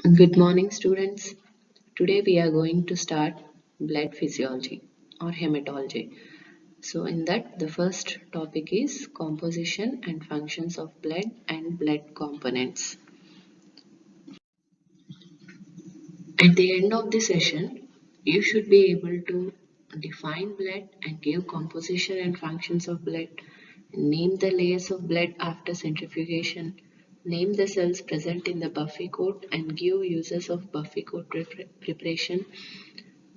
Good morning, students. Today we are going to start blood physiology or hematology. So, in that, the first topic is composition and functions of blood and blood components. At the end of the session, you should be able to define blood and give composition and functions of blood, name the layers of blood after centrifugation, name the cells present in the Buffy coat and give uses of Buffy coat preparation,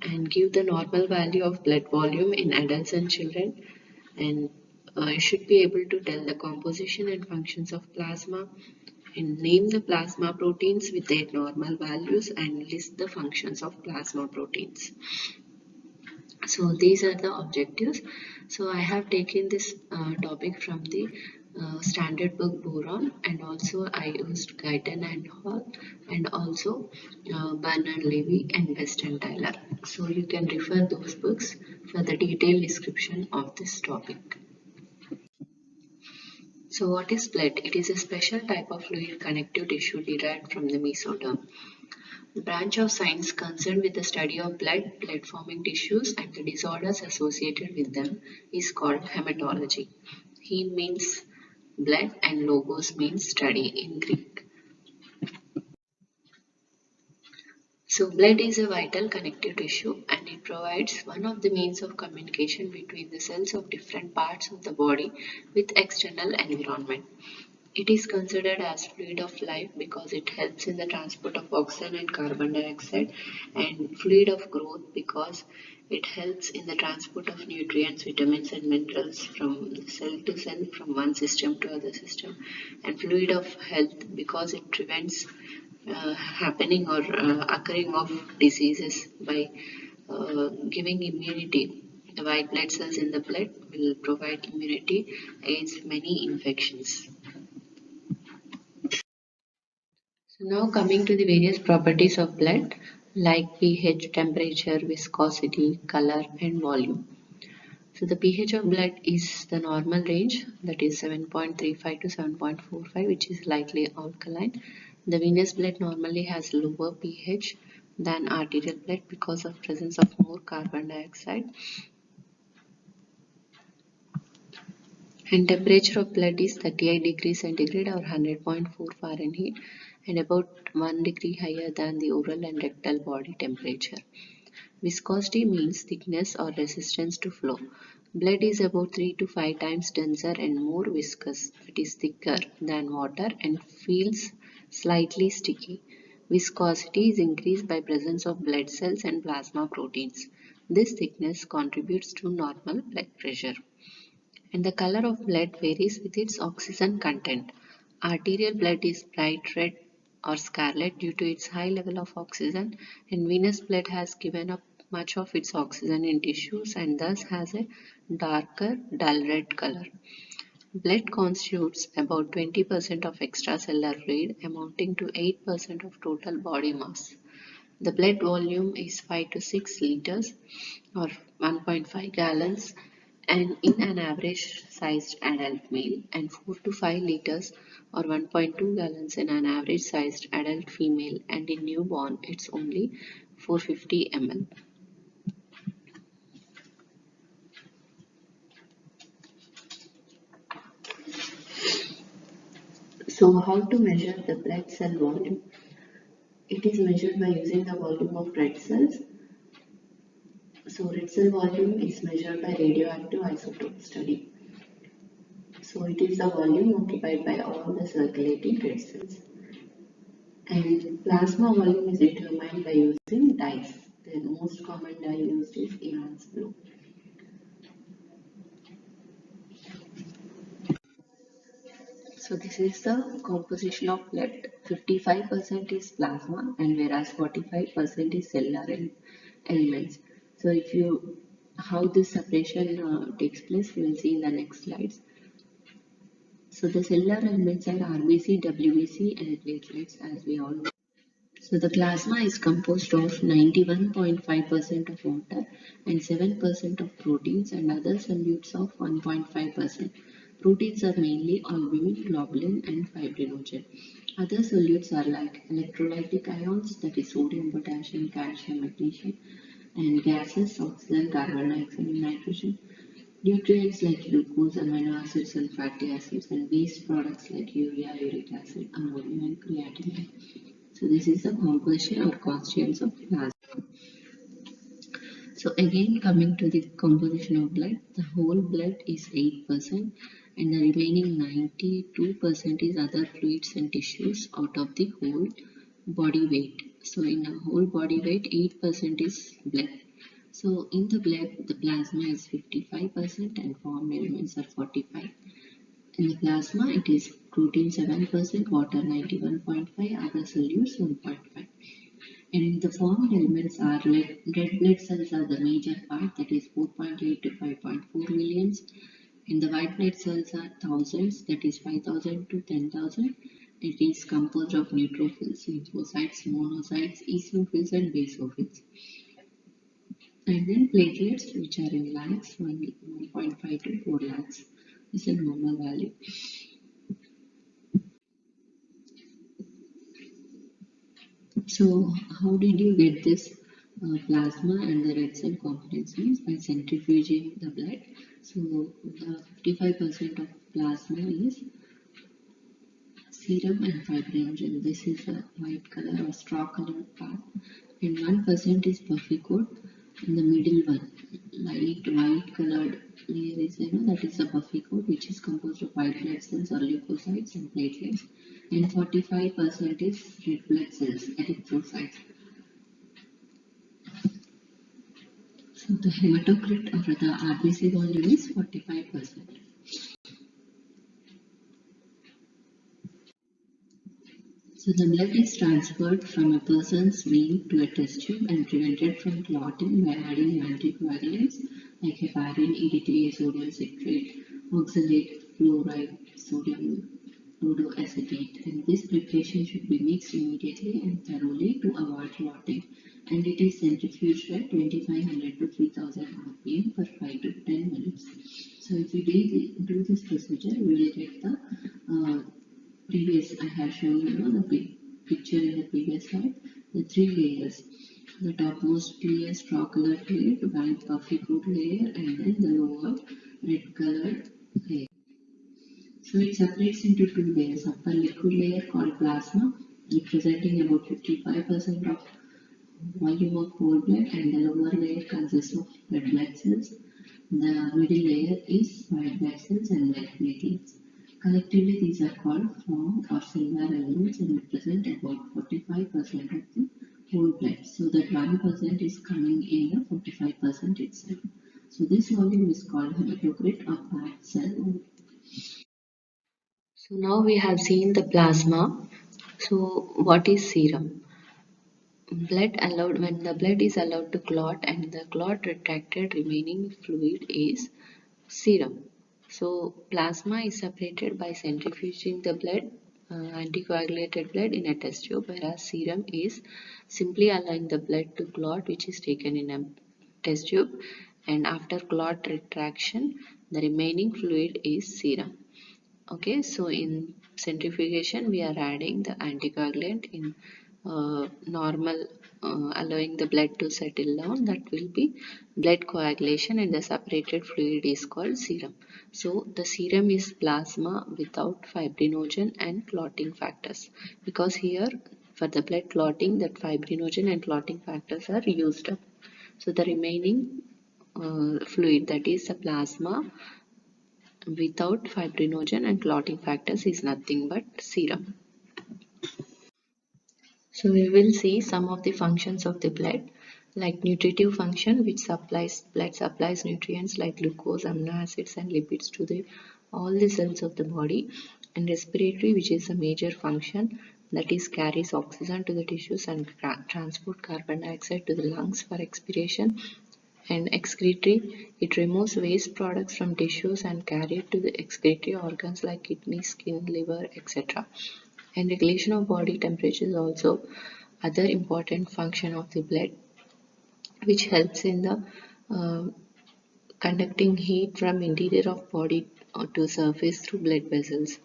and give the normal value of blood volume in adults and children, and you should be able to tell the composition and functions of plasma and name the plasma proteins with their normal values and list the functions of plasma proteins. So these are the objectives. So I have taken this topic from the standard book Boron, and also I used Guyton and Hall, and also Bernard Levy and West and Tyler. So you can refer those books for the detailed description of this topic. So what is blood? It is a special type of fluid connective tissue derived from the mesoderm. The branch of science concerned with the study of blood, blood-forming tissues, and the disorders associated with them is called hematology. He means blood and logos means study in Greek. So blood is a vital connective tissue and it provides one of the means of communication between the cells of different parts of the body with external environment. It is considered as fluid of life because it helps in the transport of oxygen and carbon dioxide, and fluid of growth because it helps in the transport of nutrients, vitamins and minerals from cell to cell, from one system to other system, and fluid of health because it prevents happening or occurring of diseases by giving immunity. The white blood cells in the blood will provide immunity against many infections. So now coming to the various properties of blood like pH, temperature, viscosity, color and volume. So the pH of blood is the normal range, that is 7.35 to 7.45, which is slightly alkaline. The venous blood normally has lower pH than arterial blood because of presence of more carbon dioxide. And temperature of blood is 38 degrees centigrade or 100.4 Fahrenheit, and about 1 degree higher than the oral and rectal body temperature. Viscosity means thickness or resistance to flow. Blood is about 3 to 5 times denser and more viscous, that is thicker than water, and feels slightly sticky. Viscosity is increased by presence of blood cells and plasma proteins. This thickness contributes to normal blood pressure. And the color of blood varies with its oxygen content. Arterial blood is bright red or scarlet due to its high level of oxygen, and venous blood has given up much of its oxygen in tissues and thus has a darker dull red color. Blood constitutes about 20% of extracellular fluid, amounting to 8% of total body mass. The blood volume is 5 to 6 liters or 1.5 gallons and in an average sized adult male, and 4 to 5 liters or 1.2 gallons in an average sized adult female, and in newborn it's only 450 ml. So how to measure the blood cell volume? It is measured by using the volume of red cells. So red cell volume is measured by radioactive isotope study. So it is the volume occupied by all the circulating red cells. And plasma volume is determined by using dyes. The most common dye used is Evans blue. So this is the composition of blood. 55% is plasma and whereas 45% is cellular elements. So if you how this separation takes place, we will see in the next slides. So the cellular elements are RBC, WBC and platelets, as we all know. So the plasma is composed of 91.5% of water and 7% of proteins and other solutes of 1.5%. Proteins are mainly albumin, globulin and fibrinogen. Other solutes are like electrolytic ions, that is sodium, potassium, calcium, magnesium, and gases, oxygen, carbon dioxide, and nitrogen. Nutrients like glucose, amino acids, and fatty acids, and waste products like urea, uric acid, ammonia, and creatinine. So this is the composition or constituents of plasma. So again, coming to the composition of blood, the whole blood is 8% and the remaining 92% is other fluids and tissues out of the whole body weight. So in a whole body weight, 8% is blood. So in the blood, the plasma is 55% and formed elements are 45. In the plasma, it is protein 7%, water 91.5, other solutes 1.5. And the formed elements are red blood cells are the major part, that is 4.8 to 5.4 millions, and the white blood cells are thousands, that is 5,000 to 10,000. It is composed of neutrophils, lymphocytes, monocytes, eosinophils, and basophils. And then platelets, which are in lakhs, 1.5 to 4 lakhs is a normal value. So, how did you get this plasma and the red cell components? Means by centrifuging the blood. So, the 55% of plasma is serum and fibrinogen. This is a white color or straw colored part, and 1% is puffy coat. And the middle one, light white colored layer is that is a puffy coat, which is composed of white blood cells or leukocytes and platelets, and 45% is red blood cells, erythrocytes. So the hematocrit or the RBC volume is 45%. So the blood is transferred from a person's vein to a test tube and prevented from clotting by adding anticoagulants like heparin, EDTA, sodium citrate, oxalate, fluoride, sodium fluoroacetate. And this preparation should be mixed immediately and thoroughly to avoid clotting. And it is centrifuged at 2500 to 3000 rpm for 5 to 10 minutes. So if we do this procedure, we will get the previous I have shown the picture in the previous slide, the three layers. The topmost layer straw colored layer, the white puffy coat layer, and then the lower red colored layer. So it separates into two layers. Upper liquid layer called plasma, representing about 55% of volume of whole blood, and the lower layer consists of red blood cells. The middle layer is white blood cells and white platelets. Collectively, these are called formed or cellular elements and represent about 45% of the whole blood. So that 1% is coming in the 45% itself. So this volume is called hematocrit or packed cell volume. So now we have seen the plasma. So what is serum? Blood allowed when the blood is allowed to clot and the clot retracted remaining fluid is serum. So plasma is separated by centrifuging the blood, anticoagulated blood in a test tube, whereas serum is simply allowing the blood to clot, which is taken in a test tube, and after clot retraction, the remaining fluid is serum. Okay, so in centrifugation, we are adding the anticoagulant in normal, allowing the blood to settle down. That will be blood coagulation, and the separated fluid is called serum. So the serum is plasma without fibrinogen and clotting factors, because here for the blood clotting, that fibrinogen and clotting factors are used up. So the remaining fluid, that is the plasma without fibrinogen and clotting factors, is nothing but serum. So we will see some of the functions of the blood, like nutritive function, which blood supplies nutrients like glucose, amino acids, and lipids to all the cells of the body, and respiratory, which is a major function, that is carries oxygen to the tissues and transport carbon dioxide to the lungs for expiration, and excretory, it removes waste products from tissues and carry it to the excretory organs like kidney, skin, liver, etc. And regulation of body temperature is also other important function of the blood, which helps in the uh, conducting heat from interior of body to surface through blood vessels.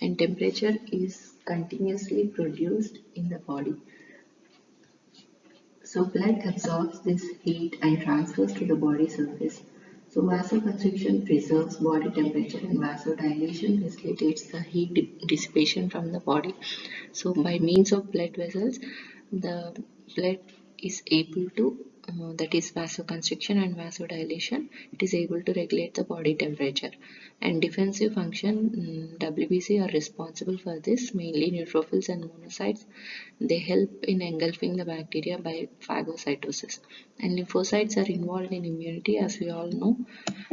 And temperature is continuously produced in the body. So blood absorbs this heat and transfers to the body surface. So vasoconstriction preserves body temperature and vasodilation facilitates the heat dissipation from the body. So by means of blood vessels, the blood is able to that is vasoconstriction and vasodilation, it is able to regulate the body temperature. And defensive function, WBC are responsible for this, mainly neutrophils and monocytes. They help in engulfing the bacteria by phagocytosis. And lymphocytes are involved in immunity, as we all know.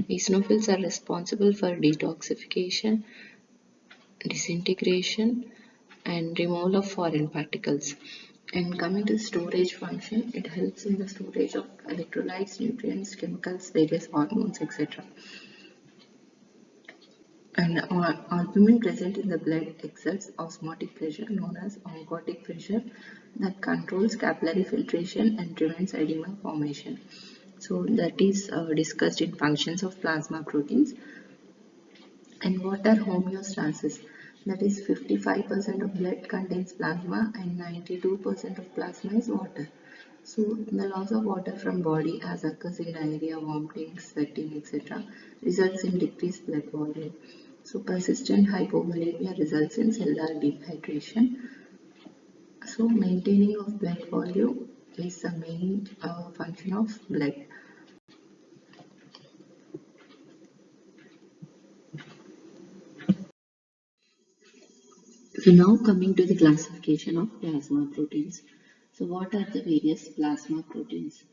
Eosinophils are responsible for detoxification, disintegration, and removal of foreign particles. And coming to storage function, it helps in the storage of electrolytes, nutrients, chemicals, various hormones, etc. And albumin present in the blood exerts osmotic pressure known as oncotic pressure that controls capillary filtration and prevents edema formation. So that is discussed in functions of plasma proteins. And what are homeostasis? That is 55% of blood contains plasma and 92% of plasma is water. So the loss of water from body as occurs in diarrhea, vomiting, sweating, etc. results in decreased blood volume. So persistent hypovolemia results in cellular dehydration. So maintaining of blood volume is the main function of blood. So now coming to the classification of plasma proteins. So what are the various plasma proteins?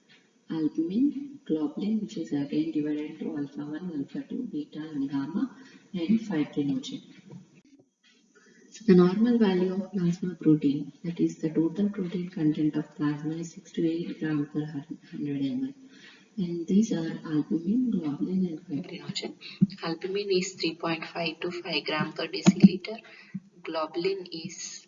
Albumin, globulin, which is again divided into alpha 1, alpha 2, beta and gamma, and fibrinogen. So the normal value of plasma protein, that is the total protein content of plasma, is 6 to 8 gram per 100 ml. And these are albumin, globulin and fibrinogen. Albumin is 3.5 to 5 gram per deciliter. Globulin is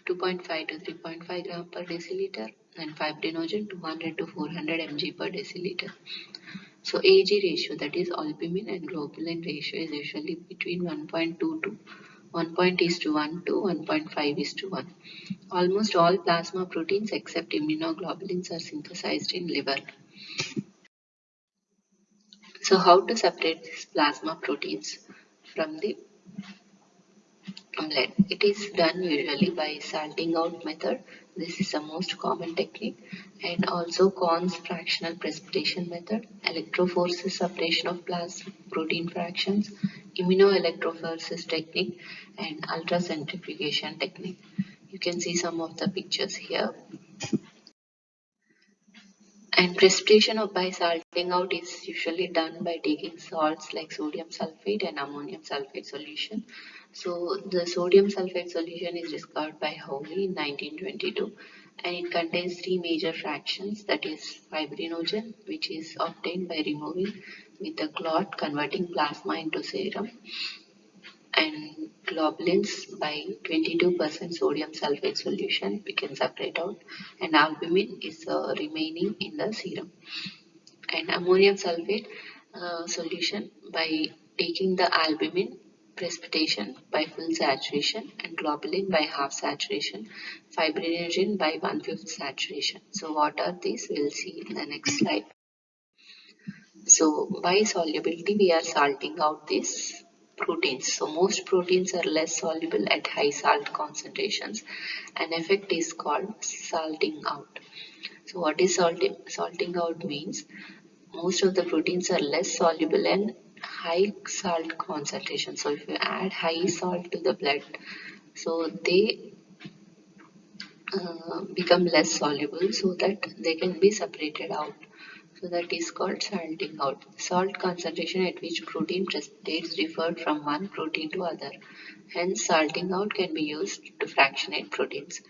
2.5 to 3.5 gram per deciliter and fibrinogen 200 to 400 mg per deciliter. So AG ratio, that is albumin and globulin ratio, is usually between 1.2 to 1 is to 1 to 1.5 is to 1. Almost all plasma proteins except immunoglobulins are synthesized in liver. So how to separate these plasma proteins from the blood? It is done usually by salting out method. This is the most common technique, and also Korn's fractional precipitation method, electrophoresis separation of plasma protein fractions, immunoelectrophoresis technique, and ultracentrifugation technique. You can see some of the pictures here. And precipitation of by salting out is usually done by taking salts like sodium sulfate and ammonium sulfate solution. So the sodium sulfate solution is discovered by Howley in 1922, and it contains three major fractions, that is fibrinogen, which is obtained by removing with the clot converting plasma into serum, and globulins by 22% sodium sulfate solution we can separate out, and albumin is remaining in the serum, and ammonium sulfate solution by taking the albumin precipitation by full saturation and globulin by half saturation, fibrinogen by 1/5 saturation. So what are these? We'll see in the next slide. So by solubility, we are salting out these proteins. So most proteins are less soluble at high salt concentrations. An effect is called salting out. So what is salting out means? Most of the proteins are less soluble and high salt concentration. So if you add high salt to the blood, so they become less soluble so that they can be separated out. So that is called salting out. Salt concentration at which protein precipitates differed from one protein to other. Hence, salting out can be used to fractionate proteins.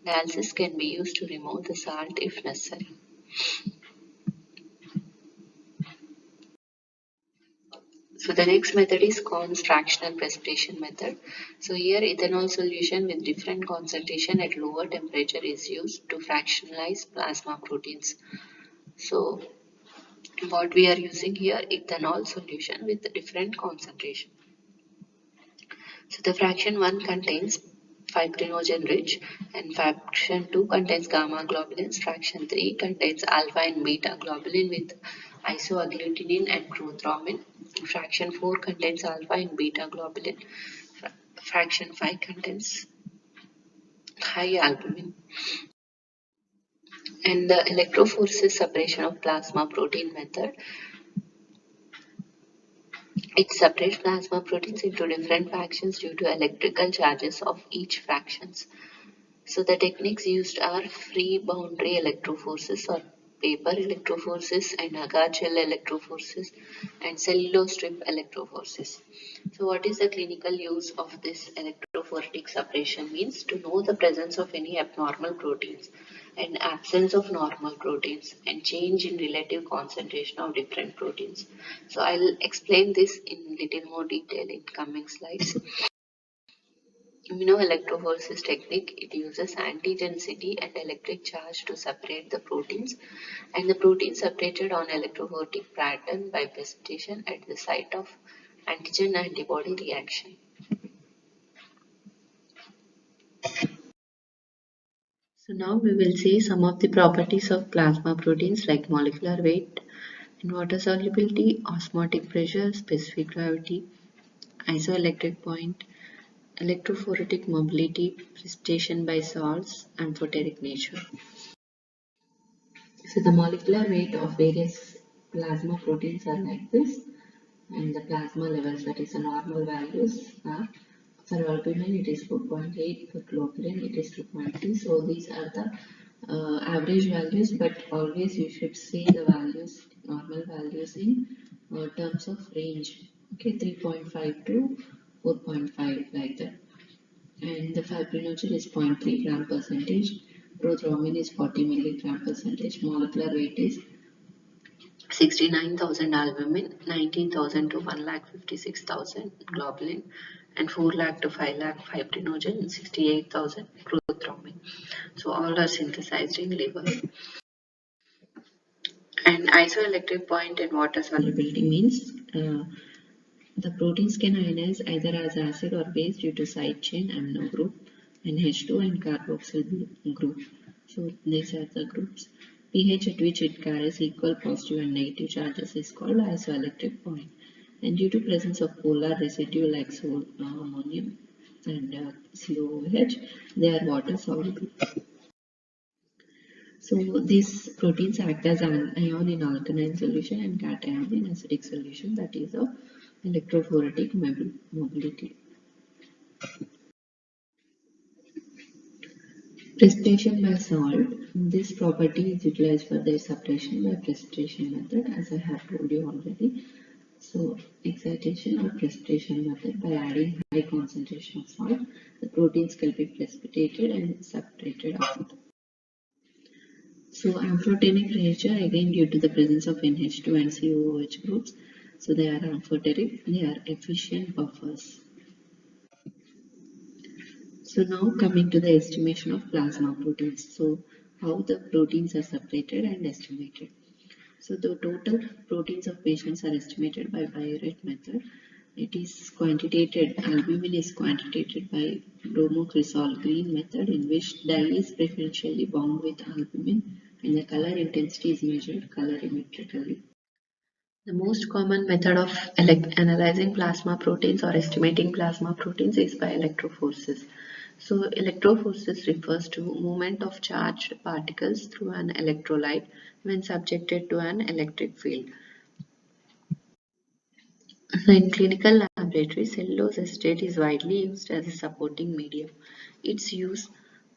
Dialysis can be used to remove the salt if necessary. So the next method is Korn's fractional precipitation method. So here ethanol solution with different concentration at lower temperature is used to fractionalize plasma proteins. So what we are using here, ethanol solution with different concentration. So the fraction 1 contains fibrinogen rich and fraction 2 contains gamma globulins, fraction 3 contains alpha and beta globulin with isoagglutinin and prothrombin, fraction 4 contains alpha and beta globulin, fraction 5 contains high albumin. And the electrophoresis separation of plasma protein method, it separates plasma proteins into different fractions due to electrical charges of each fractions. So the techniques used are free boundary electrophoresis or paper electrophoresis and agar gel electrophoresis and cellulose strip electrophoresis. So what is the clinical use of this electrophoretic separation means to know the presence of any abnormal proteins and absence of normal proteins and change in relative concentration of different proteins. So I'll explain this in little more detail in coming slides. Immunoelectrophoresis technique, it uses antigenicity and electric charge to separate the proteins, and the protein separated on electrophoretic pattern by precipitation at the site of antigen antibody reaction. So now we will see some of the properties of plasma proteins like molecular weight and water solubility, osmotic pressure, specific gravity, isoelectric point, electrophoretic mobility, precipitation by salts, amphoteric nature. So the molecular weight of various plasma proteins are like this, and the plasma levels, that is the normal values, are for albumin it is 4.8, for globulin it is 2.3. So these are the average values, but always you should see the values, normal values in terms of range. Okay, 3.5 to 4.5 like that. And the fibrinogen is 0.3 gram percentage, prothrombin is 40 milligram percentage, molecular weight is 69,000 albumin, 19,000 to 1,56,000 globulin, and 4 lakh to 5 lakh fibrinogen, and 68,000 prothrombin. So all are synthesized in liver. And isoelectric point and water solubility means the proteins can ionize either as acid or base due to side chain amino group and H2 and carboxyl group. So these are the groups. pH at which it carries equal positive and negative charges is called isoelectric point. And due to presence of polar residue like ammonium and COOH, they are water soluble. So these proteins act as an ion in alkaline solution and cation in acidic solution, that is of electrophoretic mobility. Precipitation by salt. This property is utilized for their separation by precipitation method, as I have told you already. So excitation or precipitation method, by adding high concentration of salt, the proteins can be precipitated and separated out. So amphoteric nature, again due to the presence of NH2 and COOH groups, so they are amphoteric, they are efficient buffers. So now coming to the estimation of plasma proteins. So how the proteins are separated and estimated. So the total proteins of patients are estimated by biorate method. It is quantitated, albumin is quantitated by bromocresol green method, in which dye is preferentially bound with albumin and the color intensity is measured colorimetrically. The most common method of analyzing plasma proteins or estimating plasma proteins is by electrophoresis. So electrophoresis refers to movement of charged particles through an electrolyte when subjected to an electric field. In clinical laboratory, cellulose acetate is widely used as a supporting medium. Its use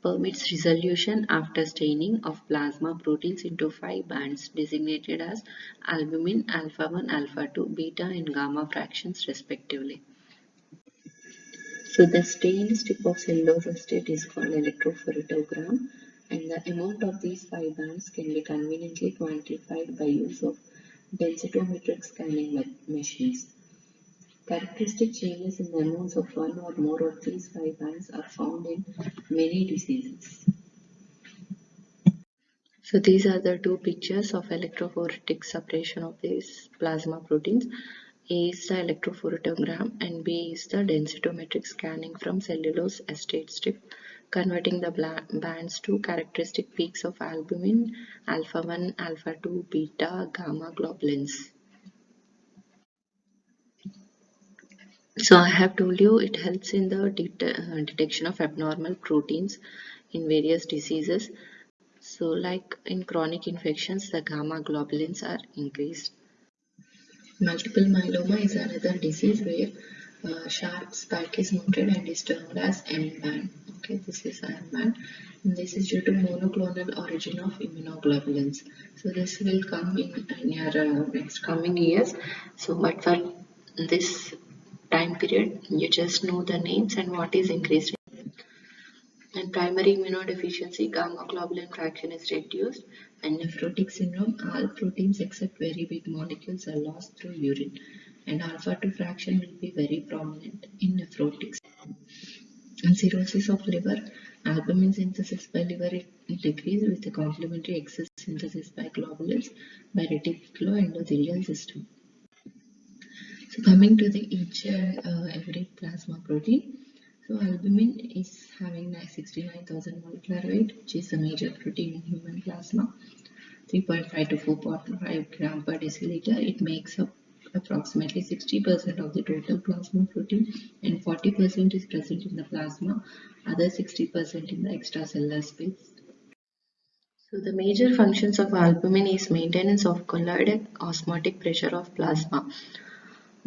permits resolution after staining of plasma proteins into 5 bands designated as albumin, alpha 1, alpha 2, beta and gamma fractions respectively. So the stained strip of cellulose acetate is called electrophotogram, and the amount of these 5 bands can be conveniently quantified by use of densitometric scanning machines. Characteristic changes in the amounts of one or more of these 5 bands are found in many diseases. So these are the two pictures of electrophoretic separation of these plasma proteins. A is the electrophotogram and B is the densitometric scanning from cellulose acetate strip, converting the bands to characteristic peaks of albumin, alpha 1, alpha 2, beta, gamma globulins. So I have told you it helps in the detection of abnormal proteins in various diseases. So like in chronic infections, the gamma globulins are increased. Multiple myeloma is another disease where sharp spike is noted and is termed as M-band. Okay, this is M-band. This is due to monoclonal origin of immunoglobulins. So this will come in your next coming years. So but for this time period, you just know the names and what is increased. In primary immunodeficiency, gamma globulin fraction is reduced, and nephrotic syndrome, all proteins except very big molecules are lost through urine, and alpha 2 fraction will be very prominent in nephrotics. In cirrhosis of liver, albumin synthesis by liver it decreases with the complementary excess synthesis by globulins by reticuloendothelial system. So coming to the each and every plasma protein, so albumin is having 69,000 molecular weight, which is a major protein in human plasma, 3.5 to 4.5 gram per deciliter. It makes up approximately 60% of the total plasma protein, and 40% is present in the plasma, other 60% in the extracellular space. So the major functions of albumin is maintenance of colloidal osmotic pressure of plasma.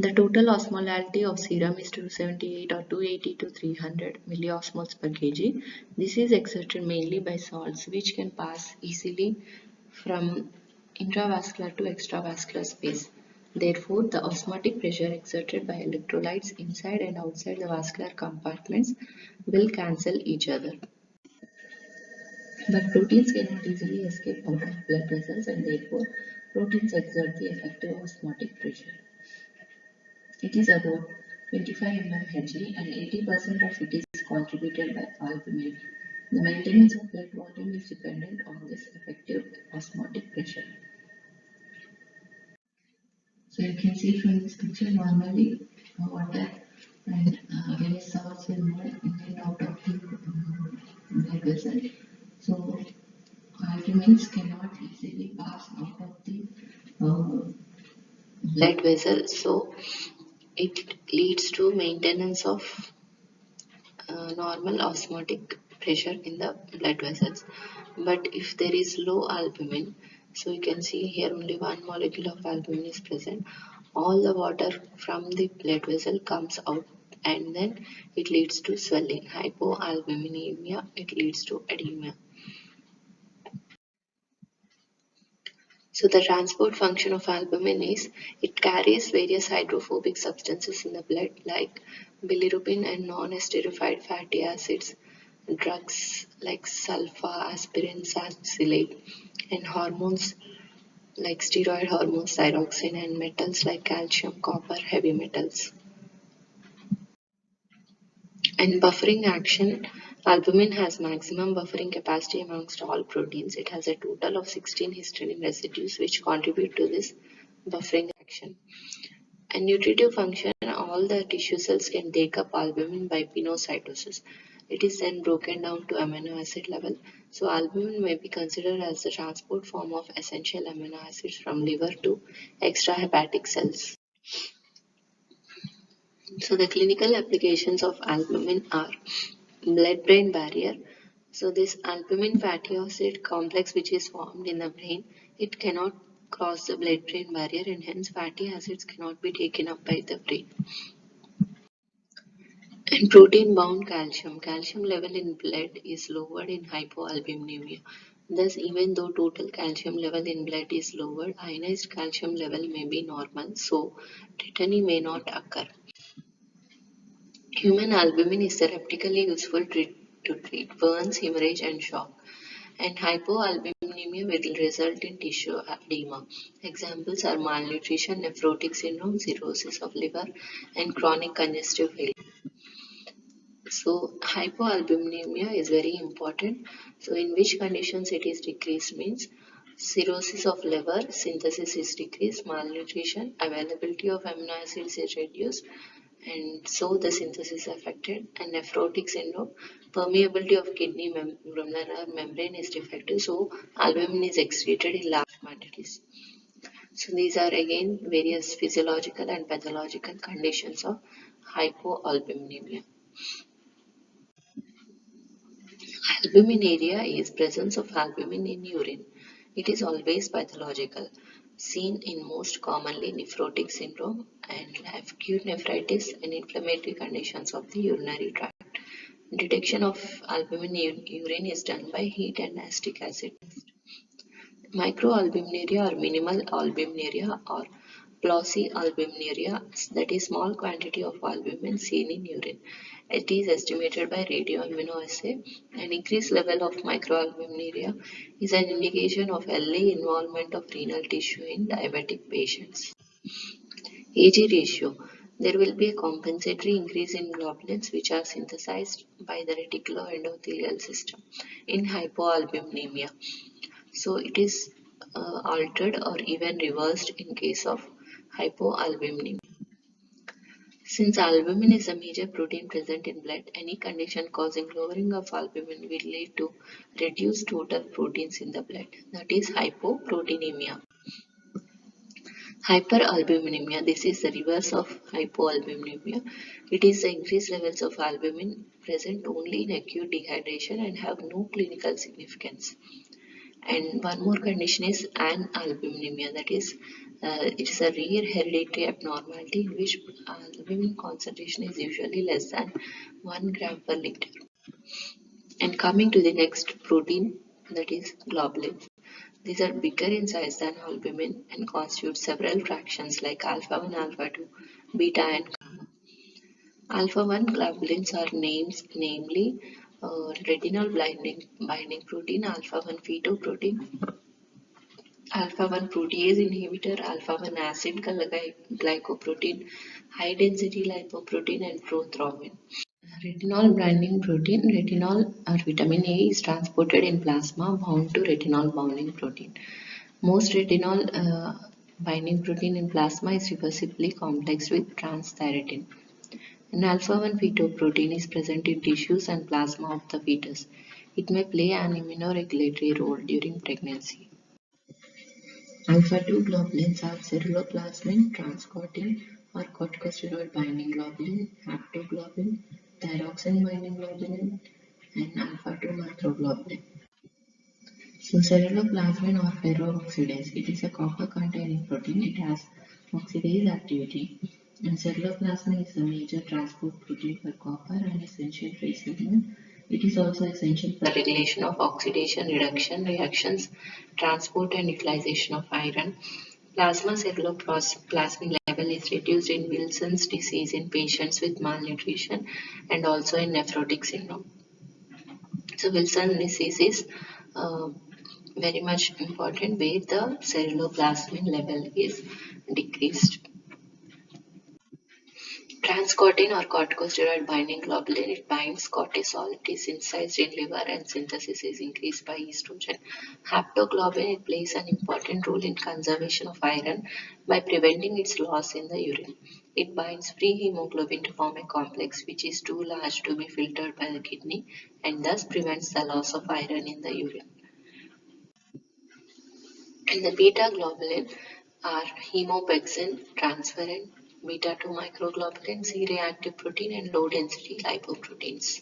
The total osmolality of serum is 278 or 280 to 300 milliosmoles per kg. This is exerted mainly by salts which can pass easily from intravascular to extravascular space. Therefore, the osmotic pressure exerted by electrolytes inside and outside the vascular compartments will cancel each other. But proteins cannot easily escape out of blood vessels and therefore proteins exert the effective osmotic pressure. It is about 25 mmHg and 80% of it is contributed by albumin. The maintenance of blood volume is dependent on this effective osmotic pressure. So you can see from this picture normally water and various salts will move in and out of the blood vessel. So albumins cannot easily pass out of the blood vessel. So it leads to maintenance of normal osmotic pressure in the blood vessels. But if there is low albumin, so you can see here only one molecule of albumin is present, all the water from the blood vessel comes out and then it leads to swelling, hypoalbuminemia, it leads to edema. So the transport function of albumin is it carries various hydrophobic substances in the blood like bilirubin and non-esterified fatty acids, drugs like sulfa, aspirin, salicylate, and hormones like steroid hormones, thyroxine, and metals like calcium, copper, heavy metals. And buffering action, albumin has maximum buffering capacity amongst all proteins. It has a total of 16 histidine residues which contribute to this buffering action. And nutritive function, all the tissue cells can take up albumin by pinocytosis. It is then broken down to amino acid level. So albumin may be considered as the transport form of essential amino acids from liver to extrahepatic cells. So the clinical applications of albumin are blood-brain barrier. So this albumin fatty acid complex which is formed in the brain, it cannot cross the blood-brain barrier and hence fatty acids cannot be taken up by the brain. And protein-bound calcium. Calcium level in blood is lowered in hypoalbuminemia. Thus, even though total calcium level in blood is lowered, ionized calcium level may be normal, so tetany may not occur. Human albumin is therapeutically useful to treat burns, hemorrhage, and shock. And hypoalbuminemia will result in tissue edema. Examples are malnutrition, nephrotic syndrome, cirrhosis of liver, and chronic congestive failure. So hypoalbuminemia is very important. So in which conditions it is decreased means Cirrhosis of liver, synthesis is decreased, malnutrition, availability of amino acids is reduced, and so the synthesis is affected. And nephrotic syndrome, permeability of kidney glomerular membrane is defective, so albumin is excreted in large quantities. So these are again various physiological and pathological conditions of hypoalbuminemia. Albuminuria is presence of albumin in urine. It is always pathological, seen in most commonly nephrotic syndrome and acute nephritis and inflammatory conditions of the urinary tract. Detection of albumin in urine is done by heat and acetic acid. Microalbuminuria or minimal albuminuria or polyalbuminuria, that is small quantity of albumin seen in urine. It is estimated by radioimmunoassay. An increased level of microalbuminuria is an indication of early involvement of renal tissue in diabetic patients. AG ratio. There will be a compensatory increase in globulins which are synthesized by the reticuloendothelial system in hypoalbuminemia. So it is altered or even reversed in case of hypoalbuminemia. Since albumin is a major protein present in blood, any condition causing lowering of albumin will lead to reduced total proteins in the blood, that is hypoproteinemia. Hyperalbuminemia, this is the reverse of hypoalbuminemia. It is the increased levels of albumin present only in acute dehydration and have no clinical significance. And one more condition is analbuminemia, that is, it's a rare hereditary abnormality in which albumin concentration is usually less than 1 gram per liter. And coming to the next protein, that is globulin. These are bigger in size than albumin and constitute several fractions like alpha 1, alpha 2, beta, and gamma. Alpha 1 globulins are names, namely retinol binding protein, alpha 1 fetoprotein, alpha 1 protease inhibitor, alpha 1 acid glycoprotein, high density lipoprotein, and prothrombin. Retinol binding protein, retinol or vitamin A is transported in plasma bound to retinol binding protein. Most retinol binding protein in plasma is reversibly complexed with transthyretin. An alpha-1 fetoprotein is present in tissues and plasma of the fetus. It may play an immunoregulatory role during pregnancy. Alpha-2 globulins are ceruloplasmin, transcortin, or corticosteroid binding globulin, haptoglobin, thyroxine binding globulin, and alpha-2 microglobulin. So ceruloplasmin or ferrooxidase, it is a copper-containing protein. It has oxidase activity. And ceruloplasmin is a major transport protein for copper and essential for human. It is also essential for regulation of oxidation reduction reactions, transport and utilization of iron. Plasma ceruloplasmin level is reduced in Wilson's disease in patients with malnutrition and also in nephrotic syndrome. So Wilson's disease is uh, very much important where the ceruloplasmin level is decreased. Transcortin or corticosteroid binding globulin, it binds cortisol, it is synthesized in liver and synthesis is increased by estrogen. Haptoglobin, it plays an important role in conservation of iron by preventing its loss in the urine. It binds free hemoglobin to form a complex which is too large to be filtered by the kidney and thus prevents the loss of iron in the urine. And the beta globulin are hemopexin, transferrin, beta 2 microglobulin, C-reactive protein, and low density lipoproteins.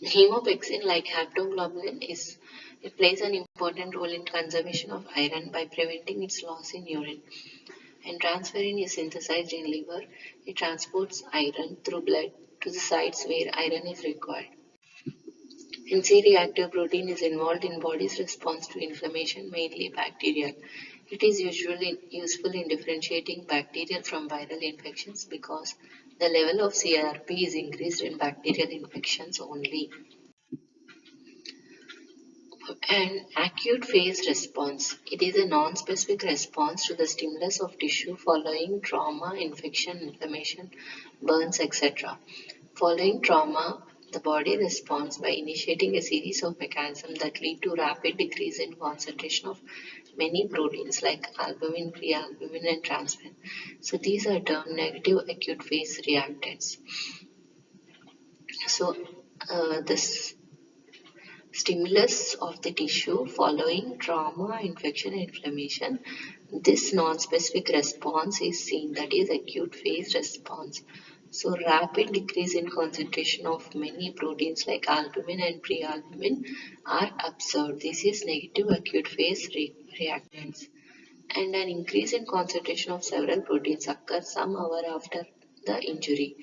Hemopexin, like haptoglobulin, it plays an important role in conservation of iron by preventing its loss in urine. And transferrin is synthesized in liver. It transports iron through blood to the sites where iron is required. And C-reactive protein is involved in body's response to inflammation, mainly bacterial. It is usually useful in differentiating bacterial from viral infections because the level of CRP is increased in bacterial infections only. An acute phase response. It is a non-specific response to the stimulus of tissue following trauma, infection, inflammation, burns, etc. Following trauma, The body responds by initiating a series of mechanisms that lead to rapid decrease in concentration of many proteins like albumin, prealbumin, and transferrin. So these are termed negative acute phase reactants. So this stimulus of the tissue following trauma, infection, inflammation. This non-specific response is seen, that is acute phase response. So rapid decrease in concentration of many proteins like albumin and prealbumin are observed. This is negative acute phase reactants. And an increase in concentration of several proteins occurs some hour after the injury.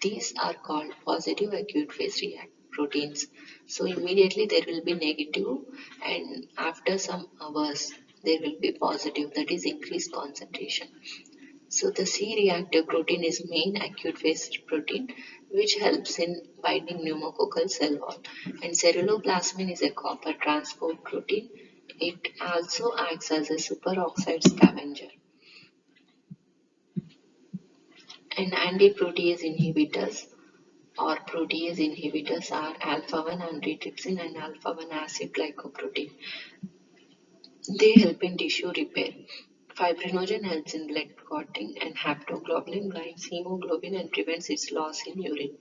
These are called positive acute phase react proteins. So immediately there will be negative, and after some hours there will be positive, that is increased concentration. So the C-reactive protein is main acute phase protein which helps in binding pneumococcal cell wall, and ceruloplasmin is a copper transport protein. It also acts as a superoxide scavenger. And antiprotease inhibitors or protease inhibitors are alpha-1 antitrypsin and alpha-1 acid glycoprotein. They help in tissue repair. Fibrinogen helps in blood clotting, and haptoglobulin binds hemoglobin and prevents its loss in urine.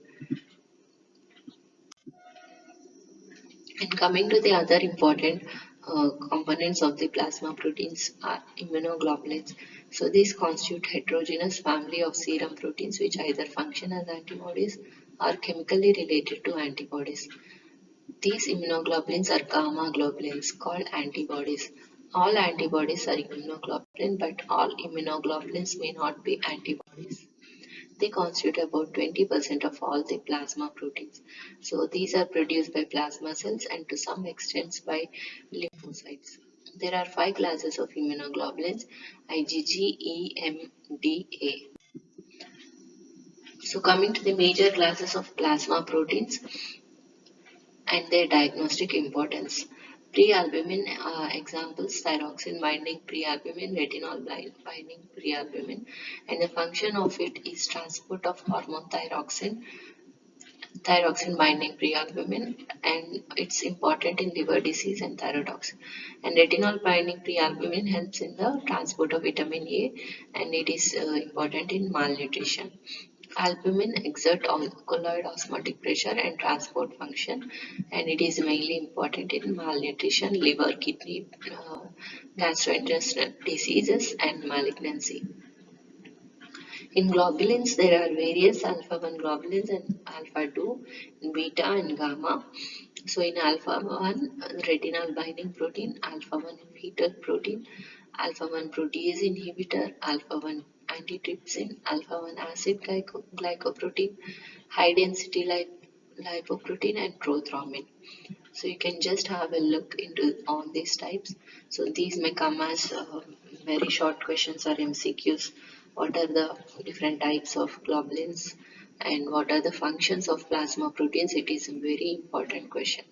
And coming to the other important components of the plasma proteins are immunoglobulins. So these constitute heterogeneous family of serum proteins which either function as antibodies or chemically related to antibodies. These immunoglobulins are gamma globulins called antibodies. All antibodies are immunoglobulin, but all immunoglobulins may not be antibodies. They constitute about 20% of all the plasma proteins. So these are produced by plasma cells and to some extent by lymphocytes. There are five classes of immunoglobulins: IgG, E, M, D, A. So coming to the major classes of plasma proteins and their diagnostic importance. Prealbumin examples: thyroxine binding prealbumin, retinol binding prealbumin, and the function of it is transport of hormone thyroxine binding prealbumin, and it's important in liver disease and thyrotoxin. And retinol binding prealbumin helps in the transport of vitamin A, and it is important in malnutrition. Albumin exert colloid osmotic pressure and transport function, and it is mainly important in malnutrition, liver, kidney, gastrointestinal diseases, and malignancy. In globulins, there are various alpha-1 globulins and alpha-2, beta and gamma. So in alpha-1, retinal binding protein, alpha-1 fetal protein, alpha-1 protease inhibitor, alpha-1 antitrypsin, alpha-1 acid glycoprotein, high density lipoprotein, and prothrombin. So you can just have a look into all these types. So these may come as very short questions or MCQs. What are the different types of globulins and what are the functions of plasma proteins? It is a very important question.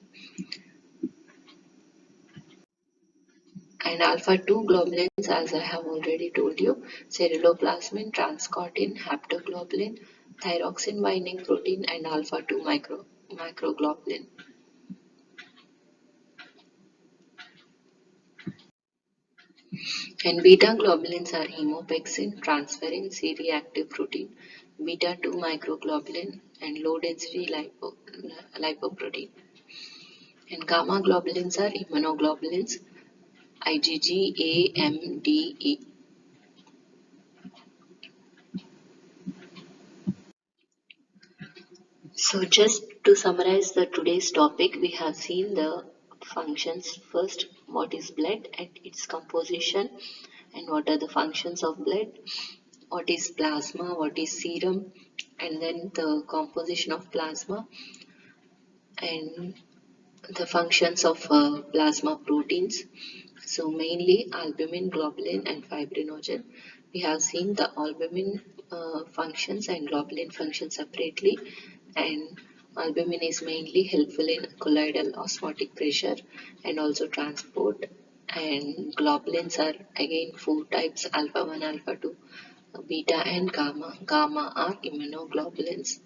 And alpha-2 globulins, as I have already told you: ceruloplasmin, transcortin, haptoglobulin, thyroxine binding protein, and alpha-2 macroglobulin. And beta globulins are hemopexin, transferrin, C-reactive protein, beta-2 microglobulin, and low-density lipoprotein. And gamma globulins are immunoglobulins, IgG, A, M, D, E. So just to summarize the today's topic, we have seen the functions. First, what is blood and its composition, and what are the functions of blood, what is plasma, what is serum, and then the composition of plasma and the functions of plasma proteins. So mainly albumin, globulin, and fibrinogen. We have seen the albumin functions and globulin functions separately, and albumin is mainly helpful in colloidal osmotic pressure and also transport. And globulins are again four types: alpha 1, alpha 2, beta, and gamma. Gamma are immunoglobulins.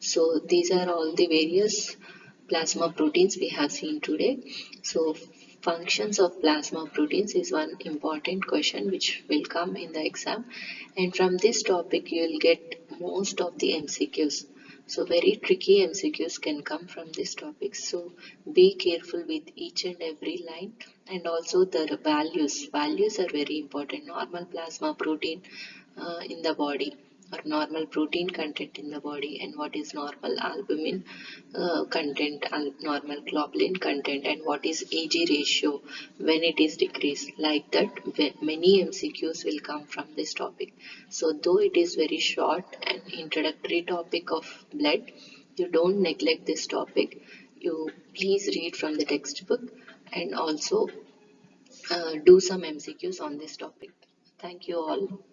So these are all the various plasma proteins we have seen today. So functions of plasma proteins is one important question which will come in the exam, and from this topic you will get most of the MCQs. So very tricky MCQs can come from this topic. So be careful with each and every line, and also the values. Values are very important. Normal plasma protein in the body, or normal protein content in the body, and what is normal albumin content, normal globulin content, and what is AG ratio when it is decreased. Like that, many MCQs will come from this topic. So though it is very short and introductory topic of blood, you don't neglect this topic. You please read from the textbook, and also do some MCQs on this topic. Thank you all.